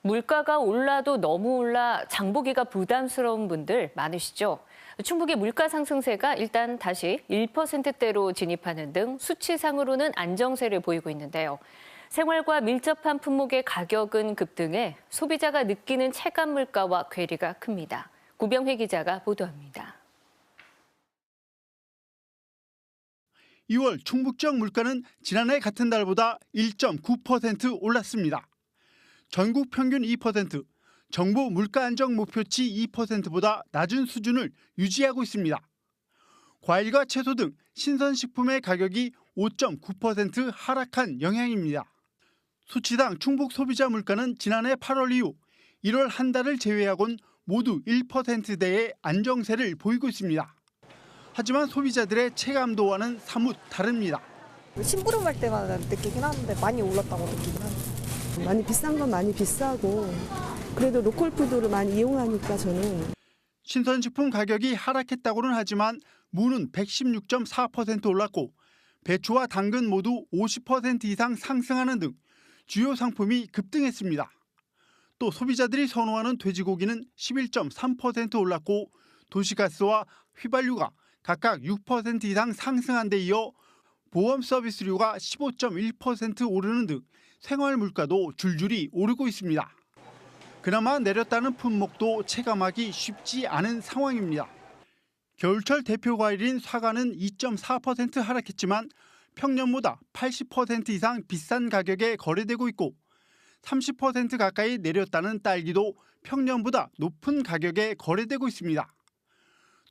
물가가 올라도 너무 올라 장보기가 부담스러운 분들 많으시죠? 충북의 물가 상승세가 일단 다시 1%대로 진입하는 등 수치상으로는 안정세를 보이고 있는데요. 생활과 밀접한 품목의 가격은 급등해 소비자가 느끼는 체감 물가와 괴리가 큽니다. 고병회 기자가 보도합니다. 2월 충북 지역 물가는 지난해 같은 달보다 1.9% 올랐습니다. 전국 평균 2%, 정부 물가 안정 목표치 2%보다 낮은 수준을 유지하고 있습니다. 과일과 채소 등 신선식품의 가격이 5.9% 하락한 영향입니다. 수치당 충북 소비자 물가는 지난해 8월 이후 1월 한 달을 제외하곤 모두 1%대의 안정세를 보이고 있습니다. 하지만 소비자들의 체감도와는 사뭇 다릅니다. 심부름할 때마다 느끼긴 하는데 많이 올랐다고 느끼긴 하는데. 많이 비싼 건 많이 비싸고 그래도 로컬 푸드를 많이 이용하니까 저는. 신선식품 가격이 하락했다고는 하지만 무는 116.4% 올랐고 배추와 당근 모두 50% 이상 상승하는 등 주요 상품이 급등했습니다. 또 소비자들이 선호하는 돼지고기는 11.3% 올랐고 도시가스와 휘발유가 각각 6% 이상 상승한 데 이어 보험 서비스료가 15.1% 오르는 등 생활 물가도 줄줄이 오르고 있습니다. 그나마 내렸다는 품목도 체감하기 쉽지 않은 상황입니다. 겨울철 대표 과일인 사과는 2.4% 하락했지만 평년보다 80% 이상 비싼 가격에 거래되고 있고 30% 가까이 내렸다는 딸기도 평년보다 높은 가격에 거래되고 있습니다.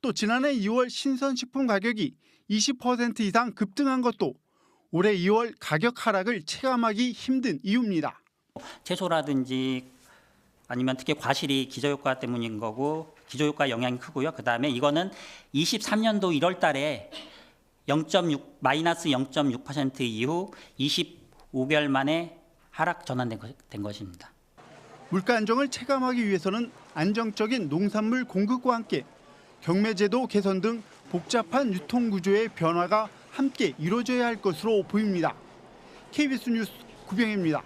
또 지난해 2월 신선식품 가격이 20% 이상 급등한 것도 올해 2월 가격 하락을 체감하기 힘든 이유입니다. 채소라든지 아니면 특히 과실이 기저효과 때문인 거고 기저효과 영향이 크고요. 그다음에 이거는 23년도 1월 달에 마이너스 0.6% 이후 25개월 만에 하락 전환된 것입니다. 물가 안정을 체감하기 위해서는 안정적인 농산물 공급과 함께 경매제도 개선 등 복잡한 유통구조의 변화가 함께 이루어져야 할 것으로 보입니다. KBS 뉴스 구병혜입니다.